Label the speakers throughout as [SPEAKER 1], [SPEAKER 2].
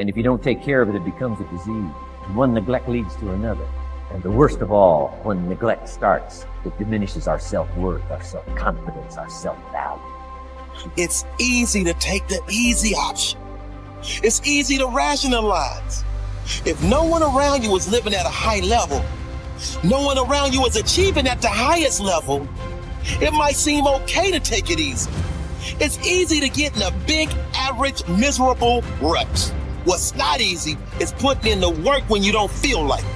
[SPEAKER 1] And if you don't take care of it, it becomes a disease. And one neglect leads to another. And the worst of all, when neglect starts, it diminishes our self-worth, our self-confidence, our self-value.
[SPEAKER 2] It's easy to take the easy option. It's easy to rationalize. If no one around you is living at a high level, no one around you is achieving at the highest level, it might seem okay to take it easy. It's easy to get in a big, average, miserable rut. What's not easy is putting in the work when you don't feel like it.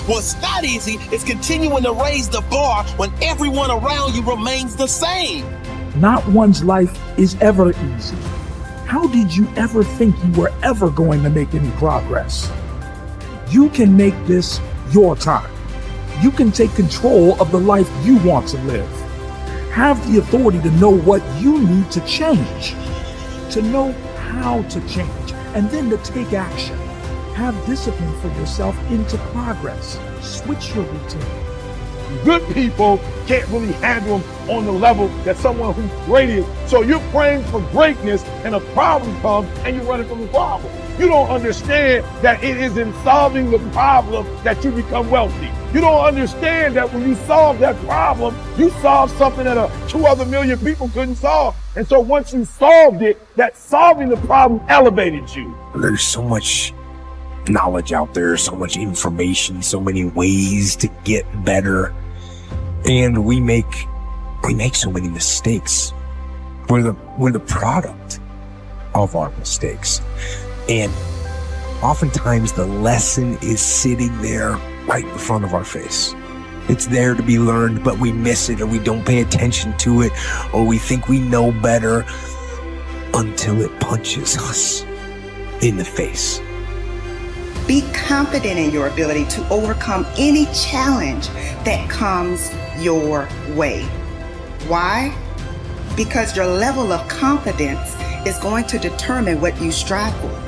[SPEAKER 2] What's not easy is continuing to raise the bar when everyone around you remains the same.
[SPEAKER 3] Not one's life is ever easy. How did you ever think you were ever going to make any progress? You can make this your time. You can take control of the life you want to live. Have the authority to know what you need to change, to know how to change, and then to take action. Have discipline for yourself into progress. Switch your routine.
[SPEAKER 4] Good people can't really handle them on the level that someone who's great is. So you're praying for greatness and a problem comes and you're running from the problem. You don't understand that it is in solving the problem that you become wealthy. You don't understand that when you solve that problem, you solve something that 2 other million people couldn't solve. And so once you solved it, that solving the problem elevated you.
[SPEAKER 5] There's so much knowledge out there, so much information, so many ways to get better, and we make so many mistakes. We're the product of our mistakes, and oftentimes the lesson is sitting there right in front of our face. It's there to be learned, but we miss it, or we don't pay attention to it, or we think we know better until it punches us in the face.
[SPEAKER 6] Be confident in your ability to overcome any challenge that comes your way. Why? Because your level of confidence is going to determine what you strive for.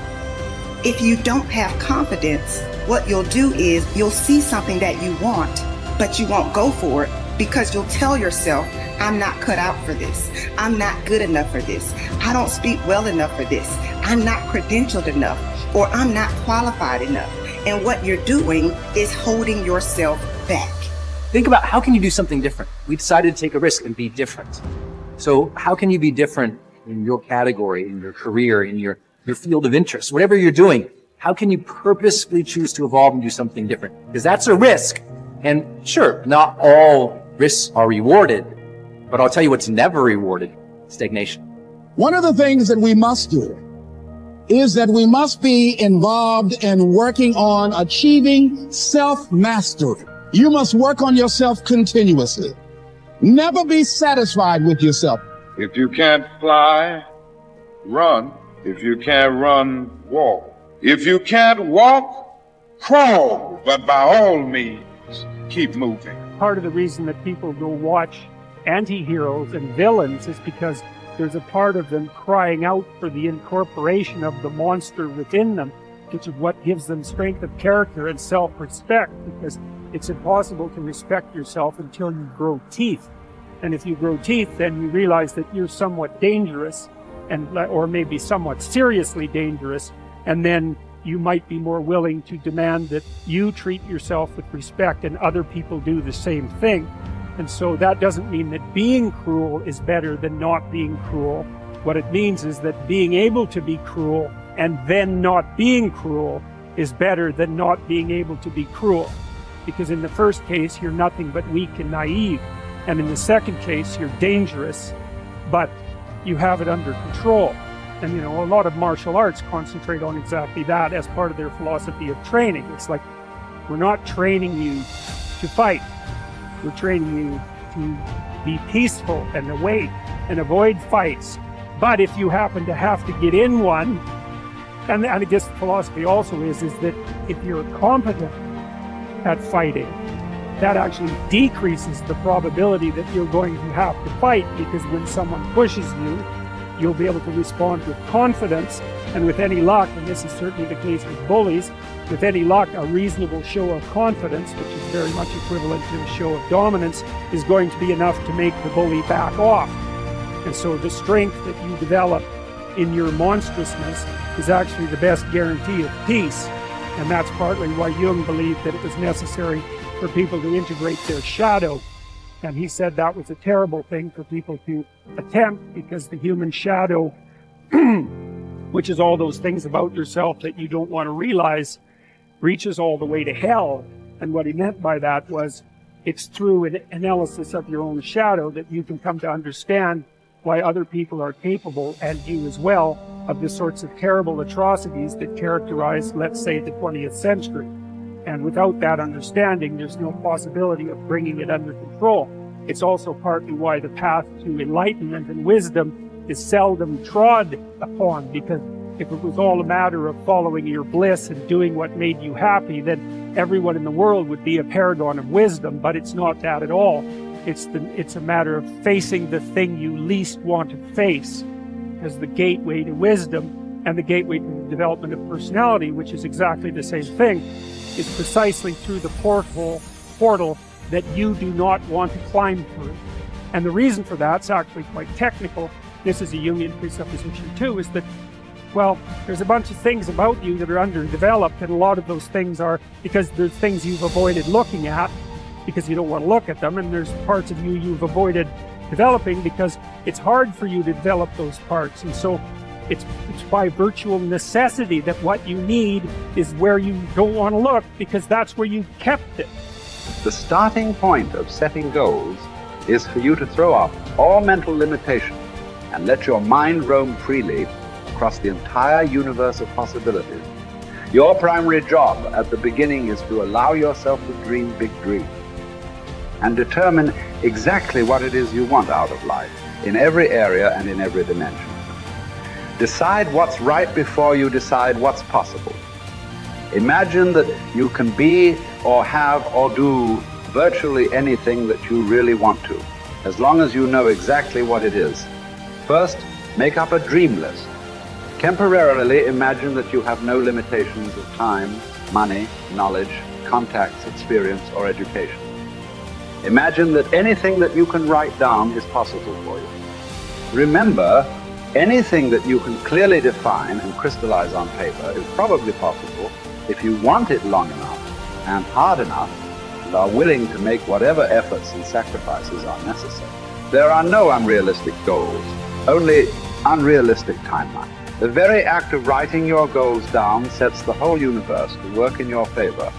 [SPEAKER 6] If you don't have confidence, what you'll do is you'll see something that you want, but you won't go for it because you'll tell yourself, I'm not cut out for this. I'm not good enough for this. I don't speak well enough for this. I'm not credentialed enough, or I'm not qualified enough. And what you're doing is holding yourself back.
[SPEAKER 7] Think about, how can you do something different? We decided to take a risk and be different. So how can you be different in your category, in your career, in your field of interest, whatever you're doing? How can you purposefully choose to evolve and do something different? Because that's a risk. And sure, not all risks are rewarded, but I'll tell you what's never rewarded: stagnation.
[SPEAKER 8] One of the things that we must do is that we must be involved in working on achieving self-mastery. You must work on yourself continuously. Never be satisfied with yourself.
[SPEAKER 9] If you can't fly, run. If you can't run, walk. If you can't walk, crawl. But by all means, keep moving.
[SPEAKER 10] Part of the reason that people go watch anti-heroes and villains is because there's a part of them crying out for the incorporation of the monster within them, which is what gives them strength of character and self-respect, because it's impossible to respect yourself until you grow teeth. And if you grow teeth, then you realize that you're somewhat dangerous, or maybe somewhat seriously dangerous, and then you might be more willing to demand that you treat yourself with respect and other people do the same thing. And so that doesn't mean that being cruel is better than not being cruel. What it means is that being able to be cruel and then not being cruel is better than not being able to be cruel. Because in the first case, you're nothing but weak and naive. And in the second case, you're dangerous, but you have it under control. And a lot of martial arts concentrate on exactly that as part of their philosophy of training. It's like, we're not training you to fight. We're training you to be peaceful and await and avoid fights. But if you happen to have to get in one, and I guess the philosophy also is that if you're competent at fighting, that actually decreases the probability that you're going to have to fight, because when someone pushes you, you'll be able to respond with confidence, and with any luck, and this is certainly the case with bullies, with any luck, a reasonable show of confidence, which is very much equivalent to a show of dominance, is going to be enough to make the bully back off. And so the strength that you develop in your monstrousness is actually the best guarantee of peace. And that's partly why Jung believed that it was necessary for people to integrate their shadow. And he said that was a terrible thing for people to attempt, because the human shadow, which is all those things about yourself that you don't want to realize, reaches all the way to hell. And what he meant by that was, it's through an analysis of your own shadow that you can come to understand why other people are capable, and you as well, of the sorts of terrible atrocities that characterize, let's say, the 20th century. And without that understanding, there's no possibility of bringing it under control. It's also partly why the path to enlightenment and wisdom is seldom trod upon, because if it was all a matter of following your bliss and doing what made you happy, then everyone in the world would be a paragon of wisdom. But it's not that at all. It's a matter of facing the thing you least want to face, as the gateway to wisdom and the gateway to the development of personality, which is exactly the same thing, is precisely through the portal that you do not want to climb through. And the reason for that's actually quite technical. This is a Jungian presupposition too, is that, well, there's a bunch of things about you that are underdeveloped, and a lot of those things are because there's things you've avoided looking at because you don't want to look at them, and there's parts of you you've avoided developing because it's hard for you to develop those parts. And so it's by virtual necessity that what you need is where you don't want to look, because that's where you've kept it.
[SPEAKER 11] The starting point of setting goals is for you to throw off all mental limitation and let your mind roam freely across the entire universe of possibilities. Your primary job at the beginning is to allow yourself to dream big dreams and determine exactly what it is you want out of life in every area and in every dimension. Decide what's right before you decide what's possible. Imagine that you can be or have or do virtually anything that you really want to, as long as you know exactly what it is. First, make up a dream list. Temporarily imagine that you have no limitations of time, money, knowledge, contacts, experience, or education. Imagine that anything that you can write down is possible for you. Remember, anything that you can clearly define and crystallize on paper is probably possible if you want it long enough and hard enough and are willing to make whatever efforts and sacrifices are necessary. There are no unrealistic goals, only unrealistic timelines. The very act of writing your goals down sets the whole universe to work in your favor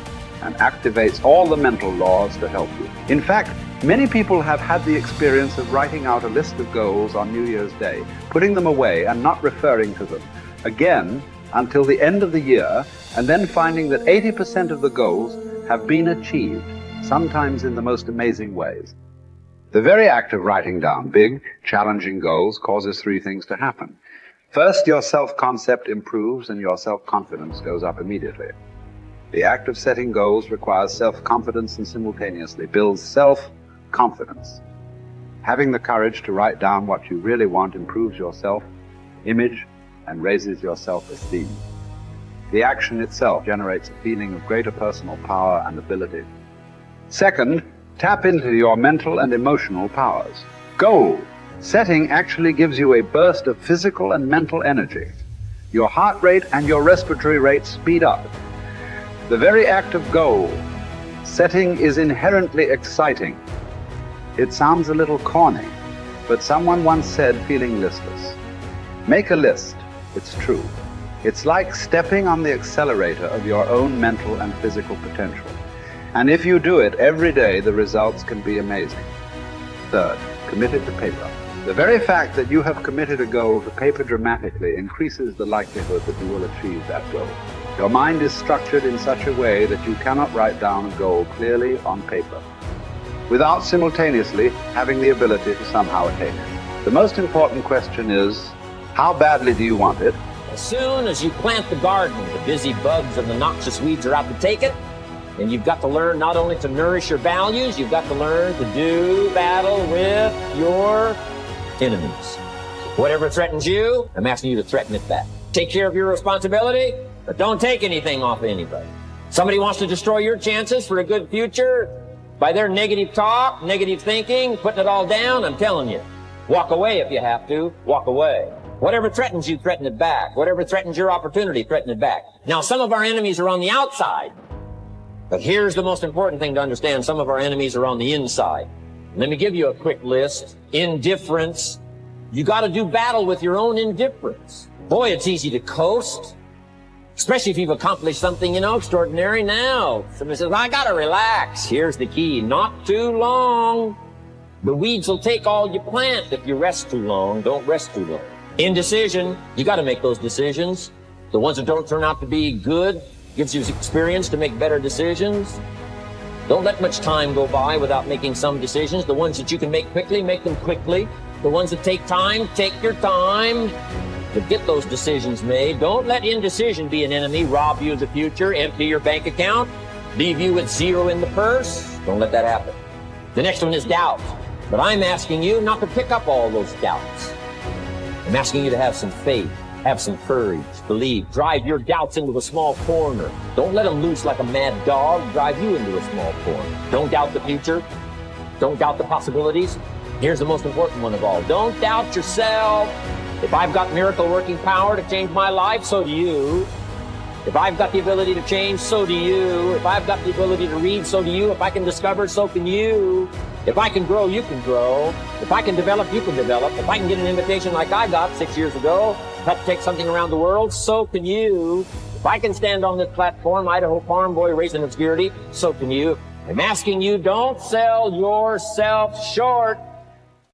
[SPEAKER 11] and activates all the mental laws to help you. In fact, many people have had the experience of writing out a list of goals on New Year's Day, putting them away and not referring to them again until the end of the year, and then finding that 80% of the goals have been achieved, sometimes in the most amazing ways. The very act of writing down big, challenging goals causes three things to happen. First, your self-concept improves and your self-confidence goes up immediately. The act of setting goals requires self-confidence and simultaneously builds self-confidence. Having the courage to write down what you really want improves your self-image and raises your self-esteem. The action itself generates a feeling of greater personal power and ability. Second, tap into your mental and emotional powers. Goal setting actually gives you a burst of physical and mental energy. Your heart rate and your respiratory rate speed up. The very act of goal setting is inherently exciting. It sounds a little corny, but someone once said, feeling listless. Make a list. It's true. It's like stepping on the accelerator of your own mental and physical potential. And if you do it every day, the results can be amazing. Third, commit it to paper. The very fact that you have committed a goal to paper dramatically increases the likelihood that you will achieve that goal. Your mind is structured in such a way that you cannot write down a goal clearly on paper without simultaneously having the ability to somehow attain it. The most important question is, how badly do you want it?
[SPEAKER 1] As soon as you plant the garden, the busy bugs and the noxious weeds are out to take it. And you've got to learn not only to nourish your values, you've got to learn to do battle with your enemies. Whatever threatens you, I'm asking you to threaten it back. Take care of your responsibility, but don't take anything off of anybody. Somebody wants to destroy your chances for a good future by their negative talk, negative thinking, putting it all down, I'm telling you, walk away if you have to, walk away. Whatever threatens you, threaten it back. Whatever threatens your opportunity, threaten it back. Now, some of our enemies are on the outside. But here's the most important thing to understand. Some of our enemies are on the inside. Let me give you a quick list. Indifference. You got to do battle with your own indifference. Boy, it's easy to coast, especially if you've accomplished something, extraordinary. Now, somebody says, I got to relax. Here's the key. Not too long. The weeds will take all you plant. If you rest too long, don't rest too long. Indecision. You got to make those decisions. The ones that don't turn out to be good gives you experience to make better decisions. Don't let much time go by without making some decisions. The ones that you can make quickly, make them quickly. The ones that take time, take your time to get those decisions made. Don't let indecision be an enemy, rob you of the future, empty your bank account, leave you with zero in the purse. Don't let that happen. The next one is doubt. But I'm asking you not to pick up all those doubts. I'm asking you to have some faith, have some courage, believe, drive your doubts into a small corner. Don't let them loose like a mad dog, drive you into a small corner. Don't doubt the future. Don't doubt the possibilities. Here's the most important one of all. Don't doubt yourself. If I've got miracle working power to change my life, so do you. If I've got the ability to change, so do you. If I've got the ability to read, so do you. If I can discover, so can you. If I can grow, you can grow. If I can develop, you can develop. If I can get an invitation like I got 6 years ago, help take something around the world, so can you. If I can stand on this platform, Idaho farm boy raising obscurity, so can you. I'm asking you, don't sell yourself short.